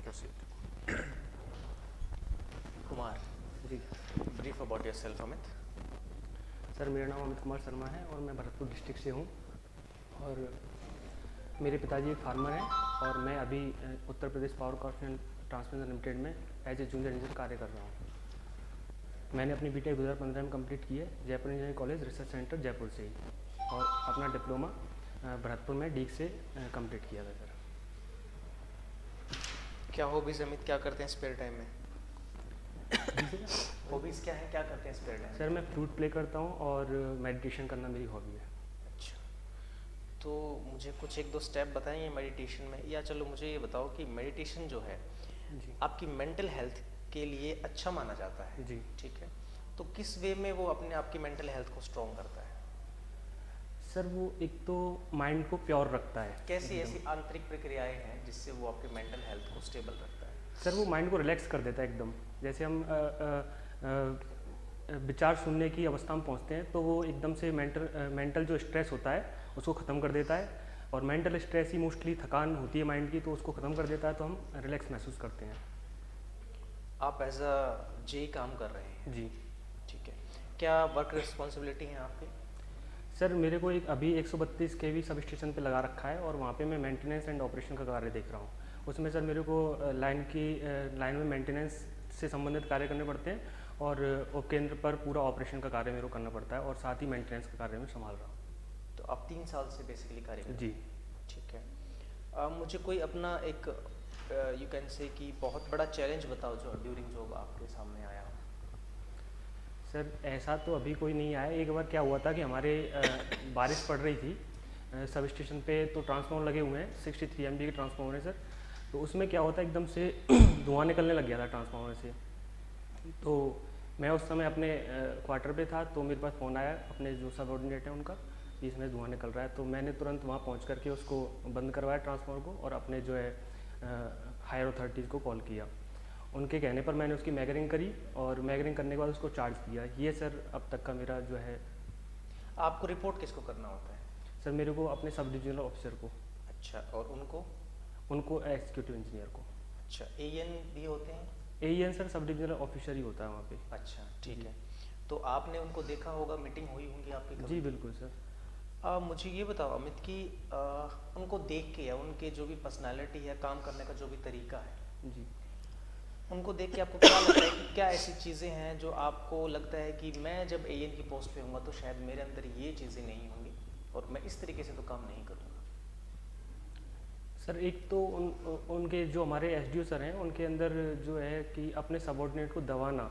proceed. Kumar ji brief about yourself Amit. Sir, मेरा नाम अमित कुमार शर्मा है और मैं भरतपुर डिस्ट्रिक्ट से हूँ और मेरे पिताजी एक फार्मर हैं और मैं अभी Uttar Pradesh power corporation transmission limited में एज ए जूनियर इंजीनियर कार्य कर रहा हूँ। मैंने अपनी बीटेक 2015 में कंप्लीट की है Jaipur engineering college research centre Jaipur से ही और अपना डिप्लोमा भरतपुर में डीक से कंप्लीट किया था सर। क्या हॉबीज अमित, क्या करते हैं स्पेयर टाइम में? हॉबीज क्या है, क्या करते हैं स्पेयर टाइम? सर, मैं फ्लूट प्ले करता हूँ और मेडिटेशन करना मेरी हॉबी है। अच्छा, तो मुझे कुछ एक दो स्टेप बताएंगे मेडिटेशन में, या चलो मुझे ये बताओ कि मेडिटेशन जो है जी आपकी मेंटल हेल्थ के लिए अच्छा माना जाता है। जी ठीक है, तो किस वे में वो अपने आपकी मेंटल हेल्थ को स्ट्रॉन्ग करता है? सर, वो एक तो माइंड को प्योर रखता है। कैसी ऐसी आंतरिक प्रक्रियाएं हैं जिससे वो आपके मेंटल हेल्थ को स्टेबल रखता है? सर, वो माइंड को रिलैक्स कर देता है एकदम। जैसे हम विचार सुनने की अवस्था में पहुंचते हैं तो वो एकदम से मेंटल जो स्ट्रेस होता है उसको ख़त्म कर देता है और मेंटल स्ट्रेस ही मोस्टली थकान होती है माइंड की, तो उसको ख़त्म कर देता है तो हम रिलैक्स महसूस करते हैं। आप एज अ जे काम कर रहे हैं? जी ठीक है, क्या वर्क रिस्पॉन्सिबिलिटी है आपकी? सर, मेरे को एक अभी 132 केवी सब स्टेशन पे लगा रखा है और वहाँ पे मैं मेंटेनेंस एंड ऑपरेशन का कार्य देख रहा हूँ। उसमें सर मेरे को लाइन में मेंटेनेंस से संबंधित कार्य करने पड़ते हैं और उपकेंद्र पर पूरा ऑपरेशन का कार्य मेरे को करना पड़ता है और साथ ही मेंटेनेंस का कार्य मैं संभाल रहा हूँ। तो आप 3 साल से बेसिकली कार्य कर रहे जी हैं। ठीक है, मुझे कोई अपना एक यू कैन से कि बहुत बड़ा चैलेंज बताओ जो ड्यूरिंग जॉब आपके सामने आया हो। सर, ऐसा तो अभी कोई नहीं आया। एक बार क्या हुआ था कि हमारे बारिश पड़ रही थी सब स्टेशन पे, तो ट्रांसफार्मर लगे हुए हैं 63 MV के ट्रांसफार्मर है सर। तो उसमें क्या होता है एकदम से धुआं निकलने लग गया था ट्रांसफार्मर से। तो मैं उस समय अपने क्वार्टर पे था तो मेरे पास फ़ोन आया अपने जो सबऑर्डिनेट है उनका कि इसमें धुआं निकल रहा है। तो मैंने तुरंत वहाँ पहुँच करके उसको बंद करवाया ट्रांसफार्मर को और अपने जो है हायर अथॉरिटीज़ को कॉल किया। उनके कहने पर मैंने उसकी मैगरिंग करी और मैगरिंग करने के बाद उसको चार्ज किया। ये सर अब तक का मेरा जो है। आपको रिपोर्ट किसको करना होता है? सर, मेरे को अपने सब डिविजनल ऑफिसर को। अच्छा, और उनको एग्जीक्यूटिव इंजीनियर को। अच्छा, एएन भी होते हैं? एएन सर सब डिविजनल ऑफिसर ही होता है वहाँ पे। अच्छा, ठीक है। तो आपने उनको देखा होगा, मीटिंग हुई होंगी आपकी कभी? जी बिल्कुल सर। मुझे ये बताओ अमित कि उनको देख के या उनके जो भी पर्सनालिटी है, काम करने का जो भी तरीका है, जी उनको देख के आपको क्या लगता है कि क्या ऐसी चीज़ें हैं जो आपको लगता है कि मैं जब एएन की पोस्ट पे होऊंगा तो शायद मेरे अंदर ये चीज़ें नहीं होंगी और मैं इस तरीके से तो काम नहीं करूँगा? सर, एक तो उनके जो हमारे एसडीओ सर हैं उनके अंदर जो है कि अपने सबऑर्डिनेट को दबाना,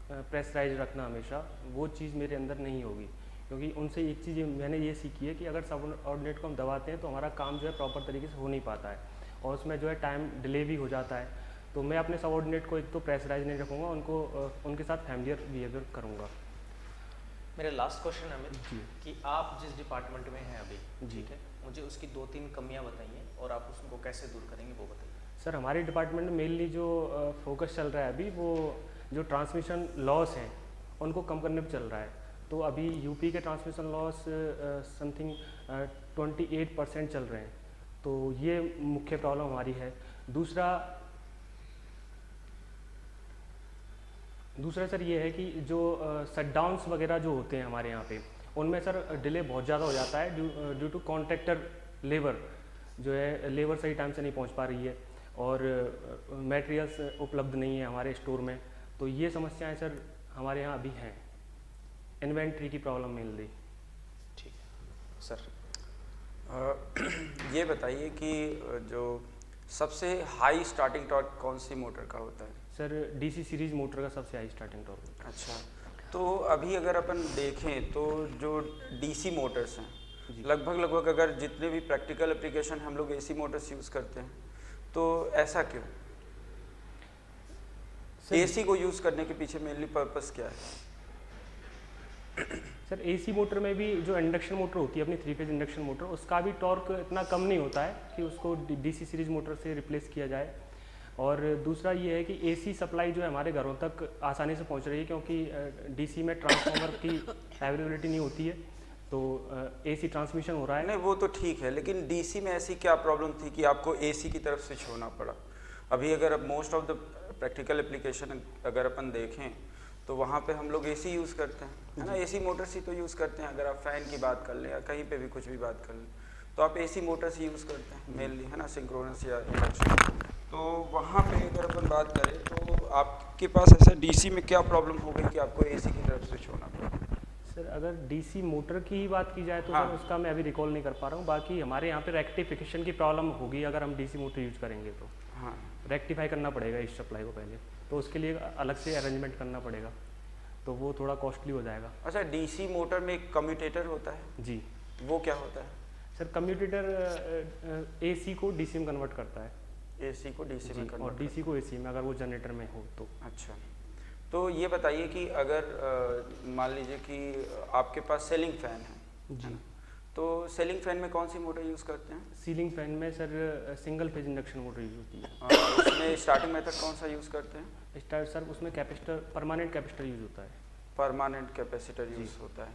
प्रेशराइज रखना हमेशा, वो चीज़ मेरे अंदर नहीं होगी। क्योंकि उनसे एक चीज़ मैंने ये सीखी है कि अगर सबऑर्डिनेट को हम दबाते हैं तो हमारा काम जो है प्रॉपर तरीके से हो नहीं पाता है और उसमें जो है टाइम डिले भी हो जाता है। तो मैं अपने सबऑर्डिनेट को एक तो प्रेशराइज नहीं रखूँगा, उनको उनके साथ फैमिलियर बिहेवियर करूँगा। मेरा लास्ट क्वेश्चन है अमित जी कि आप जिस डिपार्टमेंट में हैं अभी, जी। ठीक है, मुझे उसकी 2-3 कमियां बताइए और आप उसको कैसे दूर करेंगे वो बताइए। सर, हमारे डिपार्टमेंट में मेनली जो फोकस चल रहा है अभी वो जो ट्रांसमिशन लॉस हैं उनको कम करने पर चल रहा है। तो अभी यूपी के ट्रांसमिशन लॉस समथिंग 28% चल रहे हैं, तो ये मुख्य प्रॉब्लम हमारी है। दूसरा सर ये है कि जो शटडाउन्स वगैरह जो होते हैं हमारे यहाँ पे, उनमें सर डिले बहुत ज़्यादा हो जाता है ड्यू टू कॉन्ट्रैक्टर लेबर, जो है लेबर सही टाइम से नहीं पहुँच पा रही है और मटेरियल्स उपलब्ध नहीं है हमारे स्टोर में। तो ये समस्याएं सर हमारे यहाँ अभी हैं, इन्वेंट्री की प्रॉब्लम मिल रही। ठीक है सर। ये बताइए कि जो सबसे हाई स्टार्टिंग टॉर्क कौन सी मोटर का होता है? सर, डीसी सीरीज मोटर का सबसे हाई स्टार्टिंग टॉर्क होता है। अच्छा, तो अभी अगर अपन देखें तो जो डीसी मोटर्स हैं लगभग अगर जितने भी प्रैक्टिकल एप्लीकेशन हम लोग एसी मोटर्स यूज़ करते हैं, तो ऐसा क्यों? एसी को यूज़ करने के पीछे मेनली पर्पस क्या है? सर, एसी मोटर में भी जो इंडक्शन मोटर होती है अपनी 3 फेज इंडक्शन मोटर, उसका भी टॉर्क इतना कम नहीं होता है कि उसको डीसी सीरीज मोटर से रिप्लेस किया जाए। और दूसरा ये है कि एसी सप्लाई जो है हमारे घरों तक आसानी से पहुंच रही है, क्योंकि डीसी में ट्रांसफार्मर की अवेलेबिलिटी नहीं होती है, तो एसी ट्रांसमिशन हो रहा है। नहीं, वो तो ठीक है, लेकिन डीसी में ऐसी क्या प्रॉब्लम थी कि आपको एसी की तरफ स्विच होना पड़ा? अभी अगर अब most of the practical application अगर अपन देखें तो वहाँ पे हम लोग एसी यूज़ करते हैं, है ना। एसी मोटर्स ही तो यूज़ करते हैं। अगर आप फ़ैन की बात कर लें या कहीं पे भी कुछ भी बात कर लें तो आप एसी मोटर्स ही यूज़ करते हैं मेनली, है ना, सिंक्रोनस या इंडक्शन। तो वहाँ पे अगर अपन बात करें तो आपके पास ऐसा डीसी में क्या प्रॉब्लम हो गई कि आपको एसी की तरफ स्विच होना पड़ा? सर अगर डीसी मोटर की ही बात की जाए तो हाँ। सर उसका मैं अभी रिकॉल नहीं कर पा रहा हूँ। बाकी हमारे यहाँ पे रेक्टिफिकेशन की प्रॉब्लम होगी अगर हम डीसी मोटर यूज करेंगे तो हाँ, रेक्टिफाई करना पड़ेगा इस सप्लाई को पहले, तो उसके लिए अलग से अरेंजमेंट करना पड़ेगा, तो वो थोड़ा कॉस्टली हो जाएगा। अच्छा, डीसी मोटर में एक कम्यूटेटर होता है, जी वो क्या होता है? सर, कम्यूटेटर एसी को डीसी में कन्वर्ट करता है। एसी को डीसी में जी, और कन्वर्ट डीसी को एसी में अगर वो जनरेटर में हो तो। अच्छा, तो ये बताइए कि अगर मान लीजिए कि आपके पास सेलिंग फैन है जी, ना? तो सेलिंग फैन में कौन सी मोटर यूज़ करते हैं? सीलिंग फैन में sir single phase induction motor use होती है। उसमें स्टार्टिंग मेथड कौन सा यूज़ करते हैं? स्टार्ट सर उसमें कैपेसिटर, परमानेंट कैपेसिटर यूज होता है। परमानेंट कैपेसिटर यूज़ होता है।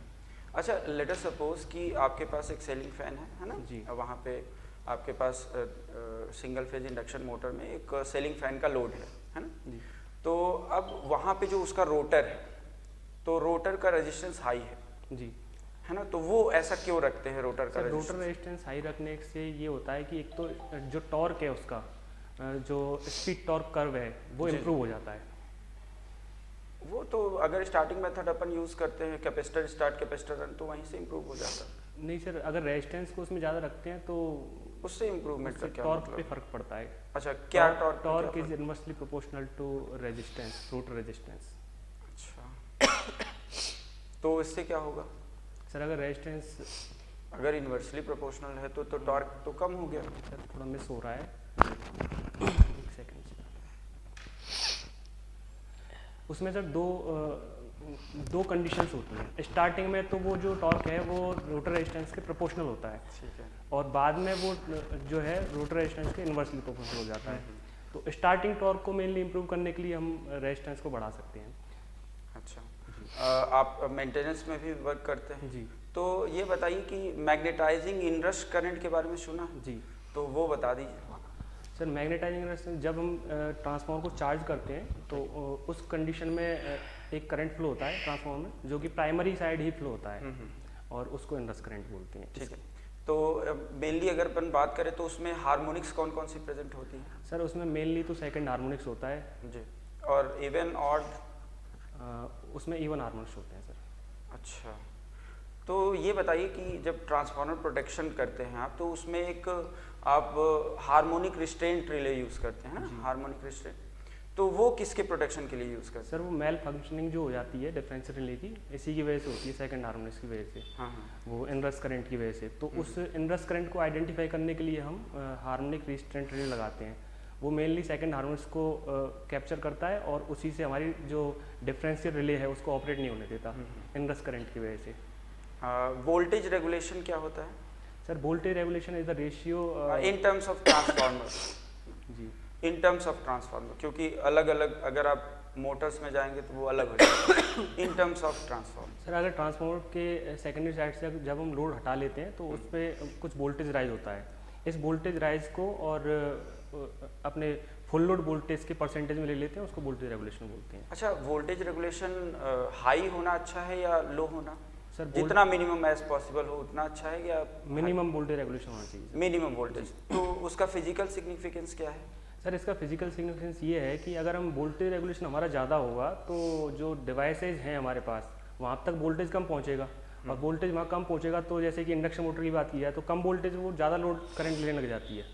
अच्छा, लेट अस सपोज कि आपके पास एक सेलिंग फैन है ना जी। वहाँ पे आपके पास सिंगल फेज इंडक्शन मोटर में एक सेलिंग फैन का लोड है ना। जी तो अब वहाँ पे जो उसका रोटर है, तो रोटर का रेजिस्टेंस हाई जी है ना, तो वो ऐसा क्यों रखते हैं रोटर का sir, rotor resistance? Resistance high रखने से ये होता है कि एक तो जो टॉर्क है उसका, जो स्पीड टॉर्क कर्व है वो जी। इम्प्रूव हो जाता है। वो तो अगर स्टार्टिंग मेथड अपन यूज़ करते हैं कैपेसिटर स्टार्ट कैपेसिटर रन, तो वहीं से इम्प्रूव हो जाता है। नहीं सर, अगर रेजिस्टेंस को उसमें ज़्यादा रखते हैं तो उससे इम्प्रूवमेंट का क्या टॉर्क पे मतलब? फर्क पड़ता है। अच्छा, क्या torque? Torque is inversely proportional to resistance, rotor resistance. अच्छा, तो इससे क्या होगा? सर अगर रेजिस्टेंस अगर इन्वर्सली प्रोपोर्शनल है तो टॉर्क तो कम हो गया। सर थोड़ा मिस हो रहा है, एक सेकंड। उसमें सर दो कंडीशंस होती हैं। स्टार्टिंग में तो वो जो टॉर्क है वो रोटर रेजिस्टेंस के प्रोपोर्शनल होता है, ठीक है। और बाद में वो जो है रोटर रेजिस्टेंस के इन्वर्सली प्रोपोर्शनल हो जाता है। तो स्टार्टिंग टॉर्क को मेनली इंप्रूव करने के लिए हम रेजिस्टेंस को बढ़ा सकते हैं। अच्छा, आप मेंटेनेंस में भी वर्क करते हैं? जी तो ये बताइए कि मैग्नेटाइजिंग इनरश करंट के बारे में सुना है? जी तो वो बता दीजिए। सर, मैग्नेटाइजिंग रेजिस्टेंस जब हम ट्रांसफार्मर को चार्ज करते हैं तो उस कंडीशन में एक करंट फ्लो होता है ट्रांसफार्मर में, जो कि प्राइमरी साइड ही फ्लो होता है, और उसको इनरश करंट बोलते हैं। ठीक है। तो मेनली अगर अपन बात करें तो उसमें हार्मोनिक्स कौन कौन सी प्रेजेंट होती हैं? सर उसमें मेनली तो सेकंड हार्मोनिक्स होता है जी, और इवन ऑड? उसमें इवन हार्मोनिक्स होते हैं सर। अच्छा, तो ये बताइए कि जब ट्रांसफार्मर प्रोटेक्शन करते हैं आप, तो उसमें एक आप हार्मोनिक रिस्ट्रेंट रिले यूज़ करते हैं ना, हार्मोनिक रिस्ट्रेंट, तो वो किसके प्रोटेक्शन के लिए यूज़ करते हैं? सर वो मेल फंक्शनिंग जो हो जाती है डिफरेंशियल रिले की, इसी की वजह से होती है, सेकंड हार्मोनिक्स की वजह से, हाँ हाँ। वो इनरश करंट की वजह से। तो उस इनरश करंट को आइडेंटिफाई करने के लिए हम हार्मोनिक रिस्ट्रेंट रिले लगाते हैं। वो मेनली सेकंड हार्मोनिक्स को कैप्चर करता है और उसी से हमारी जो डिफरेंशियल रिले है उसको ऑपरेट नहीं होने देता इनरश करंट की वजह से। वोल्टेज रेगुलेशन क्या होता है? Sir voltage regulation is the ratio in terms of transformer. जी इन टर्म्स ऑफ ट्रांसफार्मर, क्योंकि अलग अलग अगर आप मोटर्स में जाएंगे तो वो अलग हो जाएगा। इन टर्म्स ऑफ ट्रांसफार्मर। सर, अगर ट्रांसफार्मर के सेकेंडरी साइड से जब हम लोड हटा लेते हैं तो उस पर कुछ वोल्टेज राइज होता है। इस वोल्टेज राइज को और अपने फुल लोड वोल्टेज के परसेंटेज में ले लेते हैं, उसको वोल्टेज रेगुलेशन बोलते हैं। अच्छा, वोल्टेज रेगुलेशन हाई होना अच्छा है या लो होना? सर जितना मिनिमम एज पॉसिबल हो उतना अच्छा है या मिनिमम वोल्टेज रेगुलेशन होना चाहिए। Minimum voltage? तो उसका फिजिकल सिग्निफिकेंस क्या है? सर इसका फिजिकल सिग्निफिकेंस ये है कि अगर हम वोल्टेज रेगुलेशन हमारा ज़्यादा होगा तो जो डिवाइसेज हैं हमारे पास वहाँ तक वोल्टेज कम पहुँचेगा, और वोल्टेज वहाँ कम पहुँचेगा तो जैसे कि इंडक्शन मोटर की बात की जाए तो कम वोल्टेज वो ज़्यादा लोड करंट लेने लग जाती है।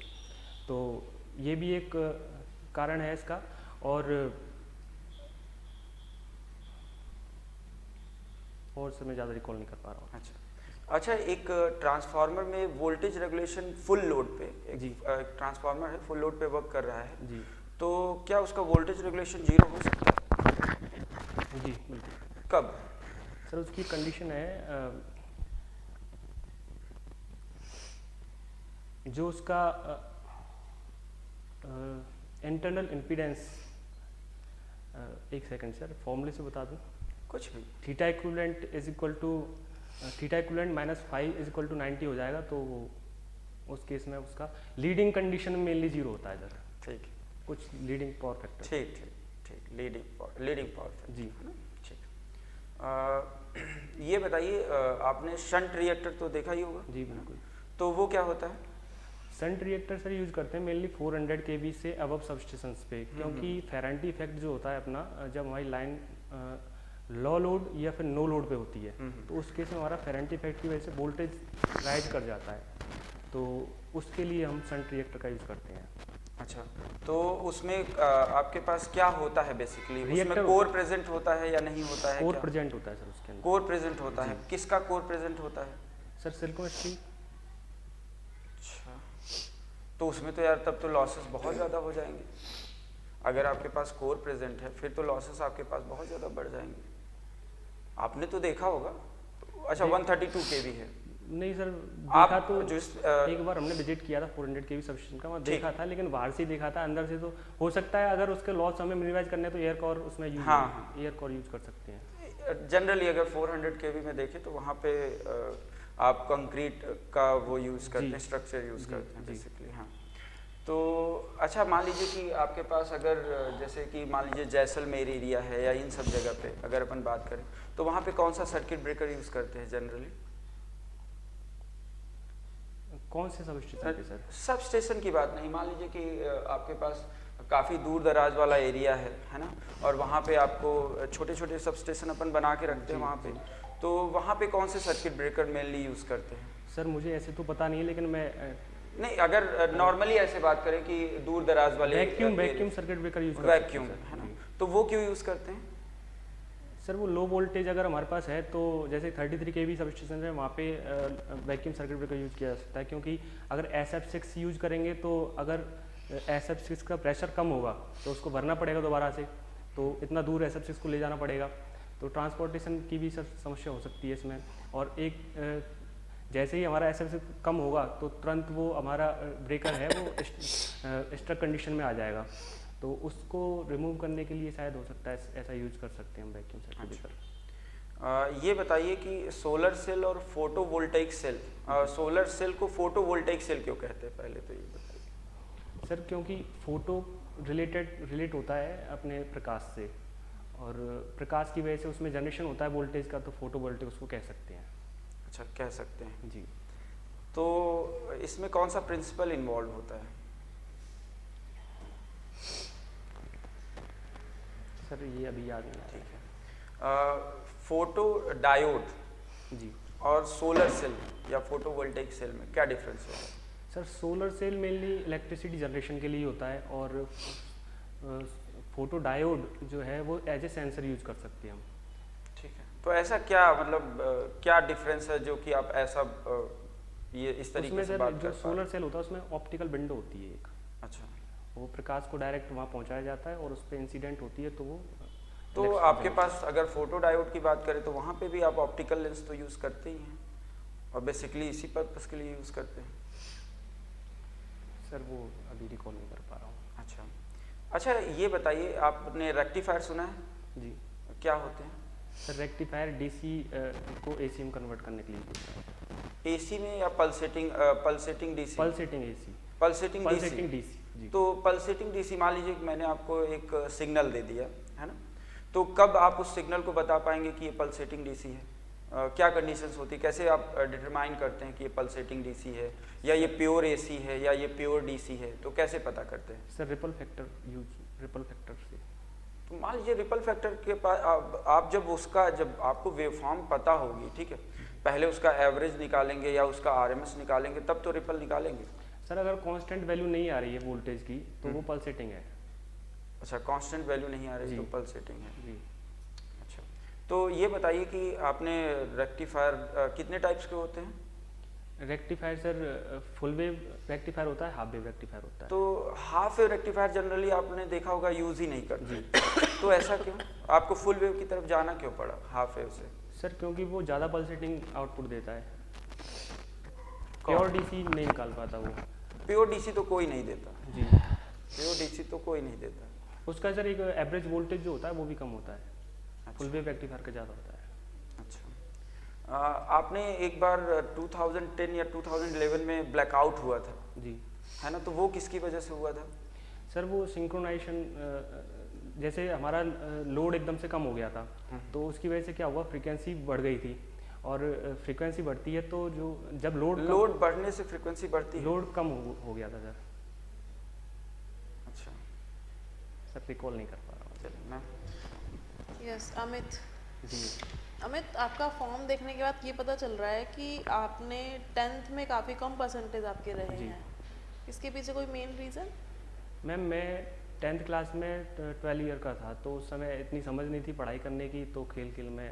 तो ये भी एक कारण है इसका। और सर मैं ज़्यादा रिकॉल नहीं कर पा रहा हूँ। अच्छा, एक ट्रांसफार्मर में वोल्टेज रेगुलेशन फुल लोड पे, जी। एक ट्रांसफार्मर है फुल लोड पे वर्क कर रहा है, जी तो क्या उसका वोल्टेज रेगुलेशन 0 हो सकता है? जी बिल्कुल। कब? सर उसकी कंडीशन है जो उसका इंटरनल इम्पीडेंस, एक सेकंड सर फॉर्मूले से बता दूं। कुछ भी। Theta equivalent is equal to theta equivalent minus 5 is equal to 90 हो जाएगा। तो उस केस में उसका लीडिंग कंडीशन मेनली 0 होता है सर। ठीक है। कुछ लीडिंग पावर फैक्टर। ठीक ठीक ठीक, लीडिंग पावर फैक्टर, जी है ना, ठीक। ये बताइए, आपने शंट रिएक्टर तो देखा ही होगा। जी बिल्कुल। तो वो क्या होता है? शंट रिएक्टर सर यूज करते हैं मेनली 400 kV से अबव सबस्टेशंस पे, क्योंकि फेरेंटी इफेक्ट जो होता है अपना, जब हमारी लाइन लो लोड या फिर नो लोड पे होती है, तो उस केस में हमारा फेरेंटी इफेक्ट की वजह से वोल्टेज राइज कर जाता है, तो उसके लिए हम शंट रिएक्टर का यूज करते हैं। अच्छा, तो उसमें आपके पास क्या होता है बेसिकली? उसमें रिएक्टर कोर प्रेजेंट होता है या नहीं होता है? कोर प्रेजेंट होता है सर उसके अंदर। कोर प्रेजेंट होता है। किसका कोर प्रेजेंट होता है? Sir silicon steel. अच्छा, तो उसमें तो यार तब तो लॉसेस बहुत ज़्यादा हो जाएंगे। अगर आपके पास कोर प्रेजेंट है फिर तो लॉसेस आपके पास बहुत ज़्यादा बढ़ जाएंगे। आपने तो देखा होगा। अच्छा, 132 kV है। नहीं सर, आप देखा तो जो एक बार हमने विजिट किया था 400 kV सबस्टेशन का, वहाँ ठीक। देखा था, लेकिन बाहर से ही देखा था, अंदर से तो हो सकता है अगर उसके लॉस हमें मिनिमाइज करने हैं तो एयर कोर उसमें यूज हाँ। एयर कोर यूज कर सकते हैं। जनरली अगर 400 kV में देखें तो वहाँ पे आप कंक्रीट का वो यूज़ करते हैं, स्ट्रक्चर यूज़ करते हैं बेसिकली। हाँ, तो अच्छा, मान लीजिए कि आपके पास अगर जैसे कि मान लीजिए जैसलमेर एरिया है या इन सब जगह पे अगर अपन बात करें तो वहाँ पे कौन सा सर्किट ब्रेकर यूज़ करते हैं जनरली? कौन से सबस्टेशन पे सर? सब स्टेशन की बात नहीं, मान लीजिए कि आपके पास काफ़ी दूर दराज वाला एरिया है ना, और वहाँ पे आपको छोटे छोटे सब स्टेशन अपन बना के रखते हैं वहाँ पे, तो वहाँ पे कौन से सर्किट ब्रेकर मेनली यूज़ करते हैं? सर मुझे ऐसे तो पता नहीं है, लेकिन मैं नहीं, अगर नॉर्मली ऐसे बात करें कि दूर दराज वाले वैक्यूम सर्किट ब्रेकर यूज करते वैक्यूम है ना, तो वो क्यों यूज़ करते हैं? सर वो लो वोल्टेज अगर हमारे पास है तो जैसे 33 kV सबस्टेशन है, वहाँ पे वैक्यूम सर्किट ब्रेकर यूज किया जा सकता है, क्योंकि अगर SF6 यूज करेंगे तो अगर SF6 का प्रेशर कम होगा तो उसको भरना पड़ेगा दोबारा से, तो इतना दूर SF6 को ले जाना पड़ेगा, तो ट्रांसपोर्टेशन की भी सर समस्या हो सकती है इसमें। और एक जैसे ही हमारा SF6 कम होगा तो तुरंत वो हमारा ब्रेकर है वो स्ट्रक कंडीशन में आ जाएगा, तो उसको रिमूव करने के लिए शायद हो सकता है ऐसा यूज कर सकते हैं हम वैक्यूम सर्किट ब्रेकर। ये बताइए कि सोलर सेल और फोटोवोल्टाइक सेल, सोलर सेल को फोटोवोल्टाइक सेल क्यों कहते हैं, पहले तो ये बताइए। सर क्योंकि फोटो रिलेट होता है अपने प्रकाश से, और प्रकाश की वजह से उसमें जनरेशन होता है वोल्टेज का, तो फोटोवोल्टिक उसको कह सकते हैं। अच्छा, कह सकते हैं जी। तो इसमें कौन सा प्रिंसिपल इन्वॉल्व होता है? सर ये अभी याद नहीं। ठीक है, फोटो डायोड जी और सोलर सेल या फोटोवोल्टाइक सेल में क्या डिफरेंस होता है? Sir solar cell mainly electricity generation के लिए होता है, और फोटो डायोड जो है वो एज ए सेंसर यूज कर सकते हैं हम। ठीक है, तो ऐसा क्या मतलब क्या डिफरेंस है जो कि आप ऐसा ये इस तरीके से बात कर जो सोलर सेल होता है उसमें ऑप्टिकल विंडो होती है एक, अच्छा, वो प्रकाश को डायरेक्ट वहाँ पहुँचाया जाता है और उस पर इंसिडेंट होती है, तो वो तो आपके पास अगर फोटो डायोड की बात करें तो वहाँ पे भी आप ऑप्टिकल लेंस तो यूज़ करते ही हैं, और बेसिकली इसी पर्पस के लिए यूज़ करते हैं। सर वो अभी रिकॉल नहीं कर पा रहा हूँ। अच्छा अच्छा, ये बताइए, आपने रेक्टिफायर सुना है? जी। क्या होते हैं? सर रेक्टिफायर डीसी को एसी में कन्वर्ट करने के लिए। एसी में या pulsating DC? Pulsating AC. Pulsating DC. जी। तो पल्सेटिंग डीसी, मान लीजिए कि मैंने आपको एक सिग्नल दे दिया है ना, तो कब आप उस सिग्नल को बता पाएंगे कि ये पल्सेटिंग डीसी है? क्या कंडीशंस होती है, कैसे आप डिटरमाइन करते हैं कि ये पल्सेटिंग डीसी है या ये प्योर एसी है या ये प्योर डीसी है, तो कैसे पता करते हैं? सर रिपल फैक्टर से। तो मान लीजिए रिपल फैक्टर के पास आप जब आपको वेवफॉर्म पता होगी, ठीक है, पहले उसका एवरेज निकालेंगे या उसका आरएमएस निकालेंगे, तब तो रिपल निकालेंगे। सर अगर कांस्टेंट वैल्यू नहीं आ रही है वोल्टेज की तो वो पल्सेटिंग है। अच्छा, कांस्टेंट वैल्यू नहीं आ रही तो पल्सेटिंग है। जी। अच्छा, तो ये बताइए कि आपने रेक्टिफायर कितने टाइप्स के होते हैं? Rectifier sir full wave rectifier होता है, हाफ वेव रेक्टिफायर होता है। तो हाफ वेव रेक्टिफायर जनरली आपने देखा होगा यूज ही नहीं करते, तो ऐसा क्यों? आपको फुल वेव की तरफ जाना क्यों पड़ा हाफ वेव से? सर क्योंकि वो ज़्यादा पल्सेटिंग आउटपुट देता है, प्योर डीसी नहीं निकाल पाता वो। प्योर डीसी तो कोई नहीं देता जी। प्योर डीसी तो कोई नहीं देता। उसका सर एक एवरेज वोल्टेज जो होता है वो भी कम होता है। अच्छा। फुल वेव रेक्टिफायर का ज़्यादा होता है। अच्छा, आपने एक बार 2010 या 2011 में ब्लैकआउट हुआ था, जी। है ना, तो वो किसकी वजह से हुआ था? सर वो सिंक्रोनाइजेशन, जैसे हमारा लोड एकदम से कम हो गया था, तो उसकी वजह से क्या हुआ, फ्रीक्वेंसी बढ़ गई थी, और फ्रीक्वेंसी बढ़ती है तो जो जब लोड बढ़ने से फ्रीक्वेंसी बढ़ती है। लोड कम हो गया था सर। अच्छा सर रिकॉल नहीं कर पा रहा हूँ। चलिए मैं यस अमित। जी अमित, आपका फॉर्म देखने के बाद ये पता चल रहा है कि आपने 10th में काफ़ी कम परसेंटेज आपके रहे जी। हैं। इसके पीछे कोई मेन रीज़न? मैम मैं 10th क्लास में 12 ईयर का था, तो उस समय इतनी समझ नहीं थी पढ़ाई करने की, तो खेल खेल में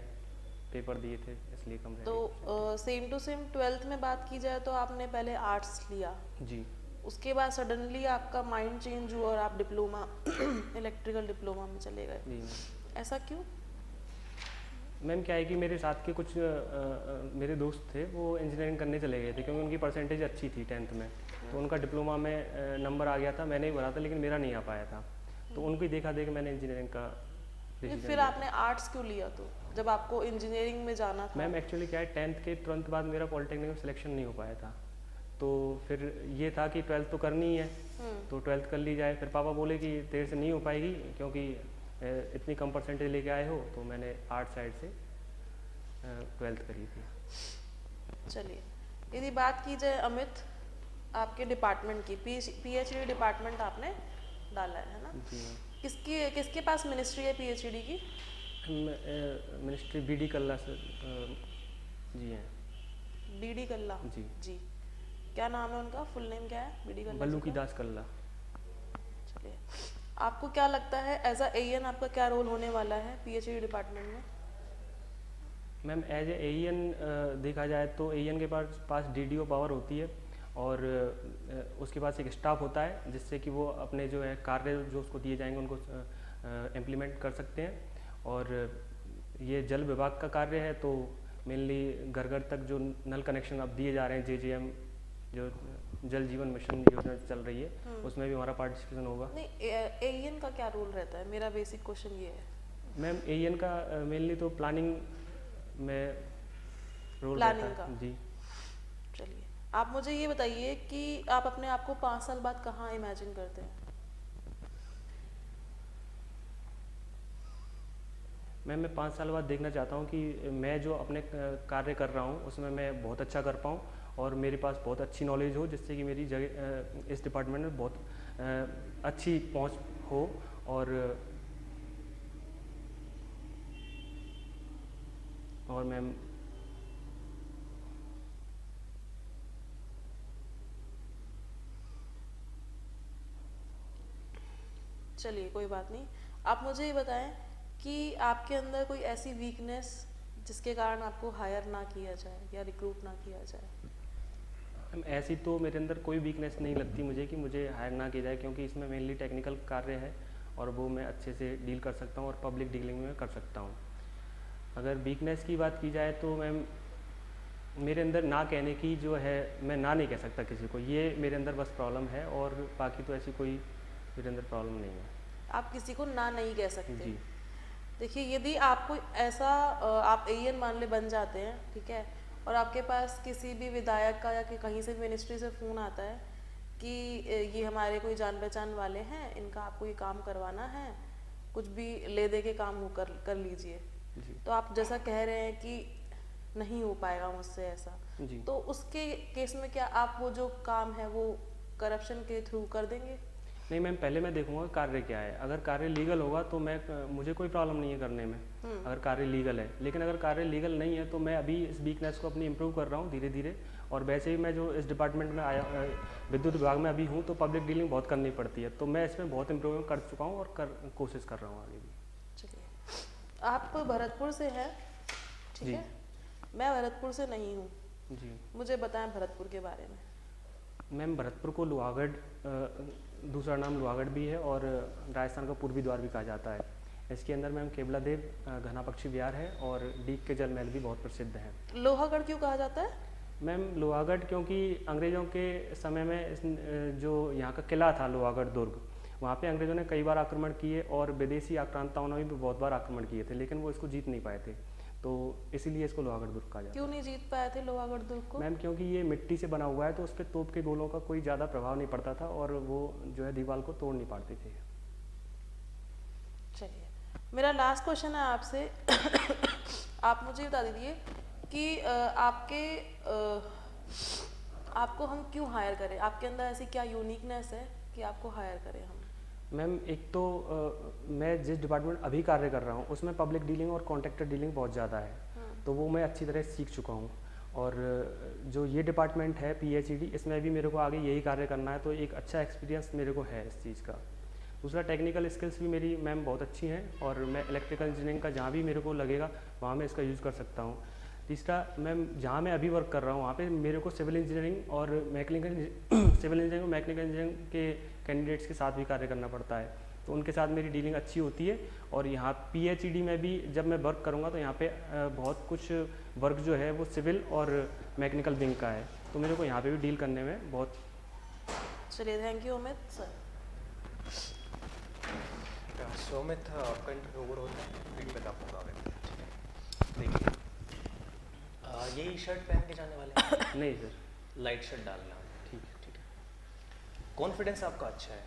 पेपर दिए थे, इसलिए कम रह तो गए। सेम टू सेम 12th में बात की जाए तो आपने पहले आर्ट्स लिया, जी उसके बाद सडनली आपका माइंड चेंज हुआ और आप डिप्लोमा इलेक्ट्रिकल डिप्लोमा में चले गए, जी मैम। ऐसा क्यों? मैम क्या है कि मेरे साथ के कुछ मेरे दोस्त थे, वो इंजीनियरिंग करने चले गए थे क्योंकि उनकी परसेंटेज अच्छी थी 10th में, तो उनका डिप्लोमा में नंबर आ गया था, मैंने ही भरा था लेकिन मेरा नहीं आ पाया था, तो उनको ही देखा देख मैंने इंजीनियरिंग का फिर डिसीजन लिया। आपने आर्ट्स क्यों लिया तो, जब आपको इंजीनियरिंग में जाना था? मैम एक्चुअली क्या है, 10th के तुरंत बाद मेरा पॉलिटेक्निक में सिलेक्शन नहीं हो पाया था, तो फिर ये था कि 12th तो करनी ही है, तो 12th कर ली जाए। फिर पापा बोले कि तेरे से नहीं हो पाएगी क्योंकि इतनी कम परसेंटेज लेके आए हो, तो मैंने आर्ट साइड से 12th करी थी। चलिए, यदि बात की जाए अमित आपके डिपार्टमेंट की, पीएचडी डिपार्टमेंट आपने डाला है ना? जी मैम। किसके पास मिनिस्ट्री है पीएचडी की? मिनिस्ट्री बीडी कल्ला से जी हैं। बीडी कल्ला जी। जी। क्या नाम है उनका, फुल नेम क्या है बीडी कल्ला? बल्लू की दास कल्ला। चलिए, आपको क्या लगता है एज अ एएन आपका क्या रोल होने वाला है पीएचडी डिपार्टमेंट में? मैम एज ए एन देखा जाए तो एन के पास डीडीओ पावर होती है, और उसके पास एक स्टाफ होता है जिससे कि वो अपने जो है कार्य जो उसको दिए जाएंगे उनको इम्प्लीमेंट कर सकते हैं। और ये जल विभाग का कार्य है, तो मेनली घर घर तक जो नल कनेक्शन अब दिए जा रहे हैं, जेजेएम जो जल जीवन मिशन योजना चल रही है, उसमें भी हमारा पार्टिसिपेशन होगा। नहीं, एएन का क्या रोल रहता है, मेरा बेसिक क्वेश्चन ये है। मैम एन का मेनली तो प्लानिंग में रोल प्लानिंग रहता है। का। जी। चलिए, आप मुझे ये बताइए कि आप अपने आप को 5 साल बाद कहाँ इमेजिन करते हैं? मैम मैं 5 साल बाद देखना चाहता हूँ कि मैं जो अपने कार्य कर रहा हूँ उसमें मैं बहुत अच्छा कर पाऊँ, और मेरे पास बहुत अच्छी नॉलेज हो, जिससे कि मेरी जगह इस डिपार्टमेंट में बहुत अच्छी पहुँच हो। और मैम चलिए, कोई बात नहीं। आप मुझे ये बताएं कि आपके अंदर कोई ऐसी वीकनेस जिसके कारण आपको हायर ना किया जाए या रिक्रूट ना किया जाए? मैम ऐसी तो मेरे अंदर कोई वीकनेस नहीं लगती मुझे कि मुझे हायर ना किया जाए, क्योंकि इसमें मेनली टेक्निकल कार्य है और वो मैं अच्छे से डील कर सकता हूँ और पब्लिक डीलिंग में कर सकता हूँ। अगर वीकनेस की बात की जाए तो मैम मेरे अंदर ना कहने की जो है, मैं ना नहीं कह सकता किसी को, ये मेरे अंदर बस प्रॉब्लम है, और बाकी तो ऐसी कोई मेरे अंदर प्रॉब्लम नहीं है। आप किसी को ना नहीं कह सकते। जी। देखिए, यदि आपको ऐसा आप एएन मान ले बन जाते हैं, ठीक है, और आपके पास किसी भी विधायक का या कि कहीं से मिनिस्ट्री से फ़ोन आता है कि ये हमारे कोई जान पहचान वाले हैं, इनका आपको ये काम करवाना है, कुछ भी ले दे के काम हो कर लीजिए, तो आप जैसा कह रहे हैं कि नहीं हो पाएगा मुझसे ऐसा, जी। तो उसके केस में क्या आप वो जो काम है वो करप्शन के थ्रू कर देंगे? नहीं मैम, पहले मैं देखूंगा कार्य क्या है। अगर कार्य लीगल होगा तो मुझे कोई प्रॉब्लम नहीं है करने में, अगर कार्य लीगल है। लेकिन अगर कार्य लीगल नहीं है तो मैं अभी इस वीकनेस को अपनी इम्प्रूव कर रहा हूँ धीरे धीरे। और वैसे ही मैं जो इस डिपार्टमेंट में आया, विद्युत विभाग में अभी हूँ, तो पब्लिक डीलिंग बहुत करनी पड़ती है, तो मैं इसमें बहुत इम्प्रूवमेंट कर चुका हूँ और कोशिश कर रहा हूँ आगे भी। चलिए, आप भरतपुर से हैं, ठीक है, मैं भरतपुर से नहीं हूँ जी। मुझे बताएं भरतपुर के बारे में। मैम भरतपुर को लोहागढ़, दूसरा नाम लोहागढ़ भी है और राजस्थान का पूर्वी द्वार भी कहा जाता है। इसके अंदर मैम केवला देव घना पक्षी विहार है और डीक के जल महल भी बहुत प्रसिद्ध हैं। लोहागढ़ क्यों कहा जाता है? मैम लोहागढ़ क्योंकि अंग्रेज़ों के समय में जो यहाँ का किला था लोहागढ़ दुर्ग, वहाँ पे अंग्रेज़ों ने कई बार आक्रमण किए और विदेशी आक्रांताओं ने भी बहुत बार आक्रमण किए थे, लेकिन वो इसको जीत नहीं पाए थे। तो इसीलिए इसको लोहागढ़ दुर्ग कहा जाता क्यों नहीं जीत पाए थे लोहागढ़ दुर्ग है को? मैम, क्योंकि ये मिट्टी से बना हुआ है तो उस पर तोप के गोलों का कोई ज़्यादा प्रभाव नहीं पड़ता था और वो जो है दीवार को तोड़ नहीं पाते थे। चलिए, मेरा लास्ट क्वेश्चन है आपसे। आप मुझे बता दीजिए कि आपको हम क्यों हायर करें? आपके अंदर ऐसी क्या यूनिकनेस है कि आपको हायर करें हम? मैम, एक तो मैं जिस डिपार्टमेंट अभी कार्य कर रहा हूँ उसमें पब्लिक डीलिंग और कॉन्ट्रैक्टर डीलिंग बहुत ज़्यादा है, तो वो मैं अच्छी तरह सीख चुका हूँ। और जो ये डिपार्टमेंट है PHED, इसमें भी मेरे को आगे यही कार्य करना है, तो एक अच्छा एक्सपीरियंस मेरे को है इस चीज़ का। दूसरा, टेक्निकल स्किल्स भी मेरी मैम बहुत अच्छी हैं और मैं इलेक्ट्रिकल इंजीनियरिंग का जहाँ भी मेरे को लगेगा वहाँ मैं इसका यूज़ कर सकता हूँ। तीसरा, मैम जहाँ मैं अभी वर्क कर रहा हूँ वहाँ पे मेरे को सिविल इंजीनियरिंग और मैकेनिकल इंजीनियरिंग के कैंडिडेट्स के साथ भी कार्य करना पड़ता है, तो उनके साथ मेरी डीलिंग अच्छी होती है। और यहाँ PHED में भी जब मैं वर्क करूँगा तो यहाँ पे बहुत कुछ वर्क जो है वो सिविल और मैकेनिकल विंग का है, तो मेरे को यहाँ पे भी डील करने में बहुत। चलिए, थैंक यू अमित सर। सो अमित, आपका इंटरव्यू ओवर होता है, फीडबैक आप होगा। देखिए, यही शर्ट पहन के जाने वाले हैं? नहीं सर, लाइट शर्ट डालना। ठीक है, ठीक है। कॉन्फिडेंस आपका अच्छा है,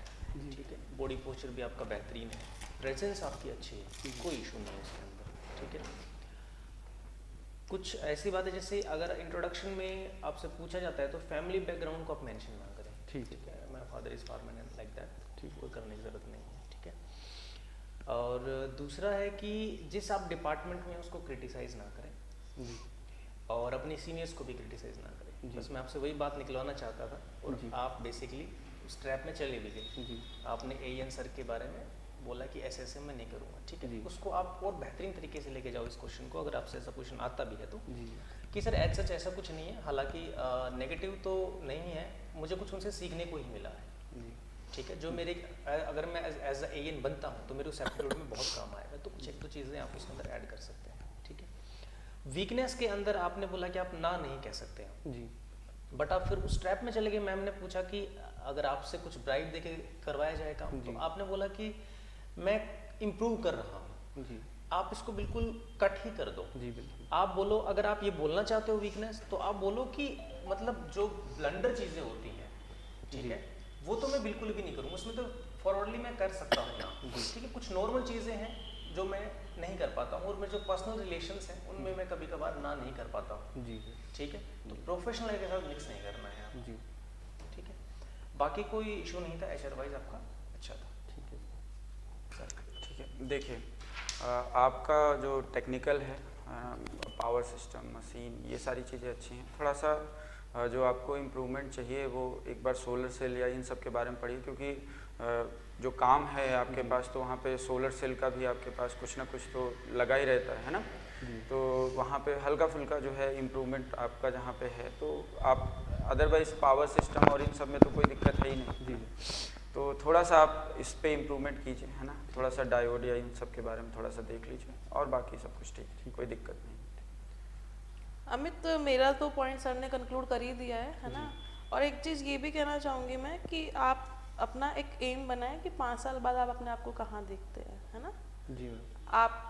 ठीक है। बॉडी पोस्चर भी आपका बेहतरीन है, प्रेजेंस आपकी अच्छी है, कोई इशू नहीं है इसके अंदर, ठीक है। कुछ ऐसी बातें जैसे अगर इंट्रोडक्शन में आपसे पूछा जाता है तो फैमिली बैकग्राउंड को आप मेंशन ना करें, ठीक है। My father is farmer and like that, ठीक, कोई करने की ज़रूरत नहीं है, ठीक है। और दूसरा है कि जिस आप डिपार्टमेंट में उसको क्रिटिसाइज़ ना करें और अपने सीनियर्स को भी क्रिटिसाइज़ ना करें। बस मैं आपसे वही बात निकलवाना चाहता था और आप बेसिकली उस ट्रैप में चले भी गए। आपने AN सर के बारे में बोला कि SSM में नहीं करूँगा, ठीक है। उसको आप और बेहतरीन तरीके से लेके जाओ इस क्वेश्चन को, अगर आपसे ऐसा क्वेश्चन आता भी है तो, कि सर एज सच ऐसा कुछ नहीं है। हालांकि नेगेटिव तो नहीं है, मुझे कुछ उनसे सीखने को ही मिला है, ठीक है। जो मेरे अगर मैं एज अ AN बनता हूँ तो मेरे उस एप्टीट्यूड में बहुत काम आएगा, तो कुछ एक दो चीज़ें आप उसके अंदर ऐड कर सकते हैं, ठीक है। वीकनेस के अंदर आपने बोला कि आप ना नहीं कह सकते हैं जी, बट आप फिर उस ट्रैप में चले गए। मैम ने पूछा कि अगर आपसे कुछ ब्राइट देके करवाया जाए काम, तो आपने बोला कि मैं इम्प्रूव कर रहा हूँ जी। आप इसको बिल्कुल कट ही कर दो जी, बिल्कुल। आप बोलो, अगर आप ये बोलना चाहते हो वीकनेस, तो आप बोलो कि मतलब जो ब्लंडर चीज़ें होती हैं, ठीक है, वो तो मैं बिल्कुल भी नहीं करूँगा, उसमें तो फॉरवर्डली मैं कर सकता हूँ ना, ठीक है। कुछ नॉर्मल चीज़ें हैं जो मैं नहीं कर पाता हूँ और मेरे जो पर्सनल रिलेशंस हैं उनमें मैं कभी कभार ना नहीं कर पाता हूँ जी, ठीक है। तो प्रोफेशनल के साथ मिक्स नहीं करना है आप जी, ठीक है। बाकी कोई इशू नहीं था, HR वाइज आपका अच्छा था, ठीक है सर, ठीक है। देखिए, आपका जो टेक्निकल है, पावर सिस्टम, मशीन, ये सारी चीज़ें अच्छी हैं। थोड़ा सा जो आपको इम्प्रूवमेंट चाहिए वो एक बार सोलर सेल या इन सब के बारे में पढ़िए, क्योंकि जो काम है आपके पास तो वहाँ पे सोलर सेल का भी आपके पास कुछ ना कुछ तो लगा ही रहता है ना, तो वहाँ पे हल्का फुल्का जो है इम्प्रूवमेंट आपका जहाँ पे है, तो आप अदरवाइज पावर सिस्टम और इन सब में तो कोई दिक्कत है ही नहीं, तो थोड़ा सा आप इस पे इम्प्रूवमेंट कीजिए, है ना। थोड़ा सा डायोड या इन सब के बारे में थोड़ा सा देख लीजिए, और बाकी सब कुछ ठीक, कोई दिक्कत नहीं। अमित, मेरा तो पॉइंट सर ने कंक्लूड कर ही दिया है ना। और एक चीज़ ये भी कहना चाहूँगी मैं कि आप अपना एक एम बनाएं कि 5 साल बाद आप अपने आप को कहाँ देखते हैं, है ना जी। आप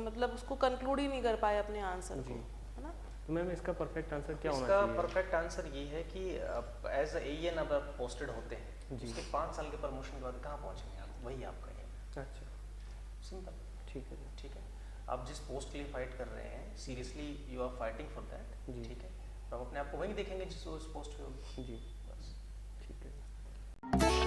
मतलब उसको कंक्लूड ही नहीं कर पाए अपने आंसर को, है ना। तो मैम इसका परफेक्ट आंसर क्या होना चाहिए? इसका परफेक्ट आंसर ये है कि एज अ AN अब आप पोस्टेड होते हैं, उसके 5 साल के प्रमोशन के बाद कहाँ पहुँचेंगे आप, वही आपका एम। अच्छा, सिंपल, ठीक है, ठीक है। आप जिस पोस्ट के लिए फाइट कर रहे हैं, seriously you are fighting for that, ठीक है। तो आप अपने आप को वहीं देखेंगे जिस उस पोस्ट पे होगी जी, बस ठीक है।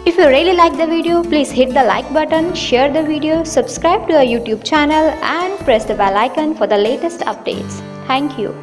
If you really like the video, please hit the like button, share the video, subscribe to our YouTube channel and press the bell icon for the latest updates. Thank you.